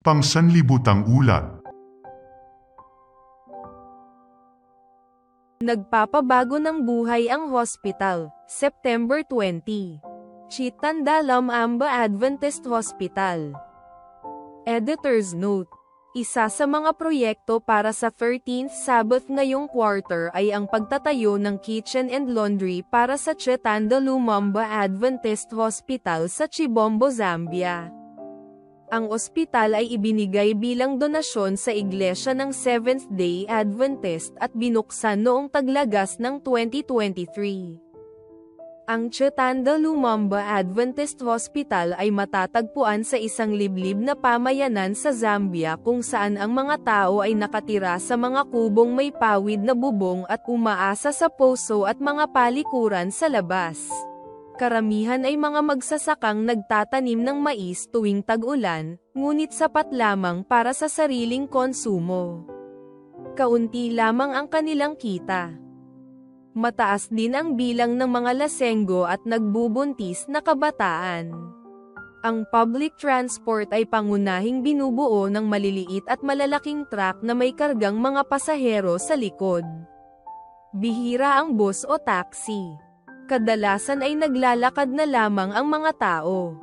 Pangsanlibutang ulat. Nagpapabago ng buhay ang hospital, September 20. Chitandalam Amba Adventist Hospital. Editor's Note: isa sa mga proyekto para sa 13th Sabbath ngayong quarter ay ang pagtatayo ng kitchen and laundry para sa Chitandalumamba Adventist Hospital sa Chibombo, Zambia. Ang ospital ay ibinigay bilang donasyon sa Iglesia ng Seventh-day Adventist at binuksan noong taglagas ng 2023. Ang Chitandalumamba Adventist Hospital ay matatagpuan sa isang liblib na pamayanan sa Zambia kung saan ang mga tao ay nakatira sa mga kubong may pawid na bubong at umaasa sa poso at mga palikuran sa labas. Karamihan ay mga magsasakang nagtatanim ng mais tuwing tag-ulan, ngunit sapat lamang para sa sariling konsumo. Kaunti lamang ang kanilang kita. Mataas din ang bilang ng mga lasenggo at nagbubuntis na kabataan. Ang public transport ay pangunahing binubuo ng maliliit at malalaking truck na may kargang mga pasahero sa likod. Bihira ang bus o taxi. Kadalasan ay naglalakad na lamang ang mga tao.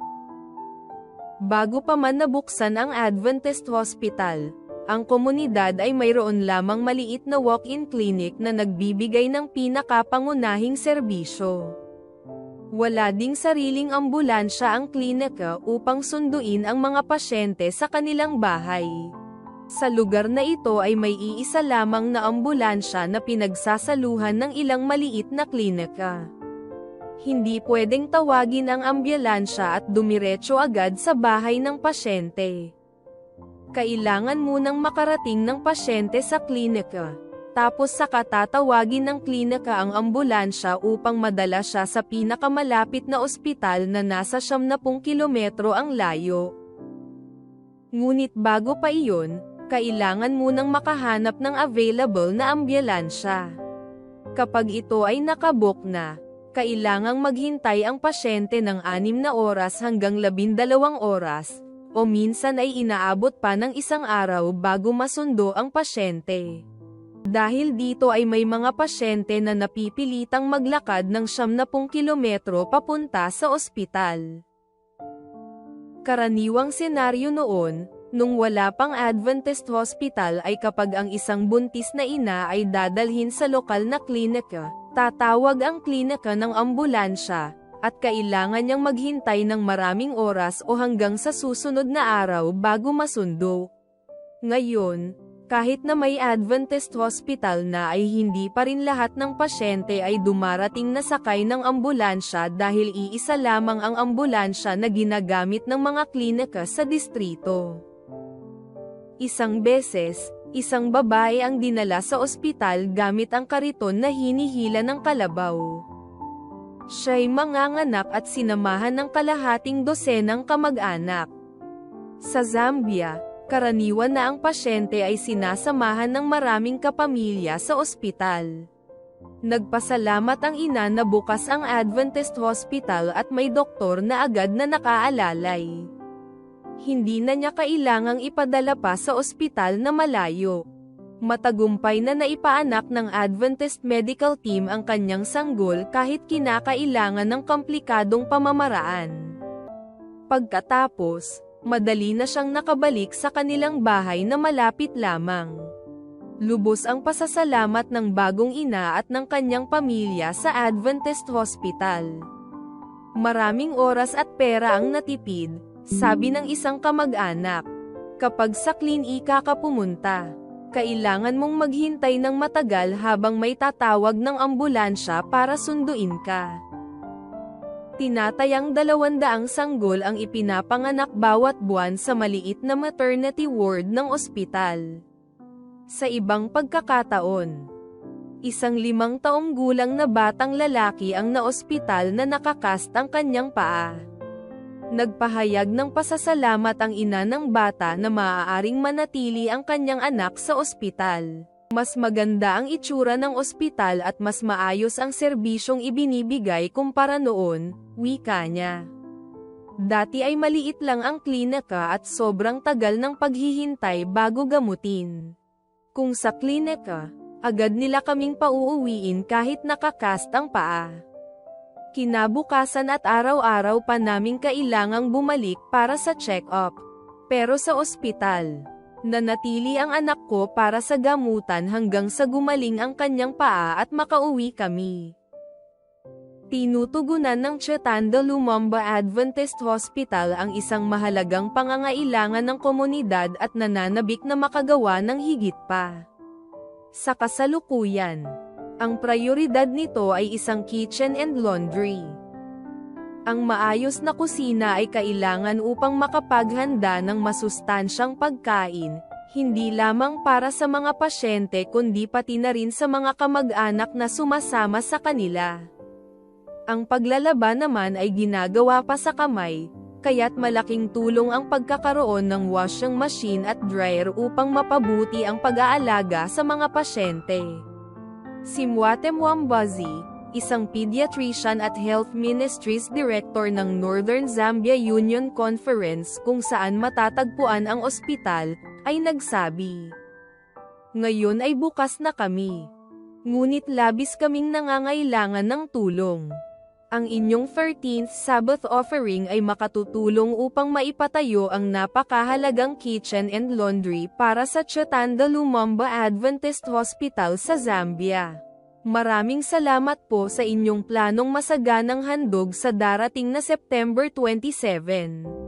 Bago pa man nabuksan ang Adventist Hospital, ang komunidad ay mayroon lamang maliit na walk-in clinic na nagbibigay ng pinakapangunahing serbisyo. Wala ding sariling ambulansya ang klinika upang sunduin ang mga pasyente sa kanilang bahay. Sa lugar na ito ay may iisa lamang na ambulansya na pinagsasaluhan ng ilang maliit na klinika. Hindi pwedeng tawagin ang ambulansya at dumiretso agad sa bahay ng pasyente. Kailangan munang makarating ng pasyente sa klinika. Tapos saka tatawagin ng klinika ang ambulansya upang madala siya sa pinakamalapit na ospital na nasa 70 kilometro ang layo. Ngunit bago pa iyon, kailangan munang makahanap ng available na ambulansya. Kapag ito ay nakabook na, kailangang maghintay ang pasyente ng 6 na oras hanggang 12 oras, o minsan ay inaabot pa ng isang araw bago masundo ang pasyente. Dahil dito ay may mga pasyente na napipilitang maglakad ng 70 kilometro papunta sa ospital. Karaniwang senaryo noon, nung wala pang Adventist Hospital ay kapag ang isang buntis na ina ay dadalhin sa lokal na klinika, tatawag ang klinika ng ambulansya, at kailangan niyang maghintay ng maraming oras o hanggang sa susunod na araw bago masundo. Ngayon, kahit na may Adventist Hospital na ay hindi pa rin lahat ng pasyente ay dumarating na sakay ng ambulansya dahil iisa lamang ang ambulansya na ginagamit ng mga klinika sa distrito. Isang beses, isang babae ang dinala sa ospital gamit ang kariton na hinihila ng kalabaw. Siya'y manganganak at sinamahan ng kalahating dosenang kamag-anak. Sa Zambia, karaniwan na ang pasyente ay sinasamahan ng maraming kapamilya sa ospital. Nagpasalamat ang ina na bukas ang Adventist Hospital at may doktor na agad na nakaalalay. Hindi na niya kailangang ipadala pa sa ospital na malayo. Matagumpay na naipaanak ng Adventist Medical Team ang kanyang sanggol kahit kinakailangan ng komplikadong pamamaraan. Pagkatapos, madali na siyang nakabalik sa kanilang bahay na malapit lamang. Lubos ang pasasalamat ng bagong ina at ng kanyang pamilya sa Adventist Hospital. Maraming oras at pera ang natipid, sabi ng isang kamag-anak. Kapag sa klinika ka pumunta, kailangan mong maghintay ng matagal habang may tatawag ng ambulansya para sunduin ka. Tinatayang 200 sanggol ang ipinapanganak bawat buwan sa maliit na maternity ward ng ospital. Sa ibang pagkakataon, isang 5 taong gulang na batang lalaki ang naospital na nakakast ang kanyang paa. Nagpahayag ng pasasalamat ang ina ng bata na maaaring manatili ang kanyang anak sa ospital. Mas maganda ang itsura ng ospital at mas maayos ang serbisyong ibinibigay kumpara noon, wika niya. Dati ay maliit lang ang klinika at sobrang tagal ng paghihintay bago gamutin. Kung sa klinika, agad nila kaming pauuwiin kahit nakakast ang paa. Kinabukasan at araw-araw pa naming kailangang bumalik para sa check-up. Pero sa ospital, nanatili ang anak ko para sa gamutan hanggang sa gumaling ang kanyang paa at makauwi kami. Tinutugunan ng Chetanda Lumumba Adventist Hospital ang isang mahalagang pangangailangan ng komunidad at nananabik na makagawa ng higit pa. Sa kasalukuyan, ang prioridad nito ay isang kitchen and laundry. Ang maayos na kusina ay kailangan upang makapaghanda ng masustansyang pagkain, hindi lamang para sa mga pasyente kundi pati na rin sa mga kamag-anak na sumasama sa kanila. Ang paglalaba naman ay ginagawa pa sa kamay, kaya't malaking tulong ang pagkakaroon ng washing machine at dryer upang mapabuti ang pag-aalaga sa mga pasyente. Si Mwate Mwambazi, isang pediatrician at Health Ministries Director ng Northern Zambia Union Conference kung saan matatagpuan ang ospital, ay nagsabi, "Ngayon ay bukas na kami. Ngunit labis kaming nangangailangan ng tulong. Ang inyong 13th Sabbath offering ay makatutulong upang maipatayo ang napakahalagang kitchen and laundry para sa Chetanda Lumumba Adventist Hospital sa Zambia. Maraming salamat po sa inyong planong masaganang handog sa darating na September 27.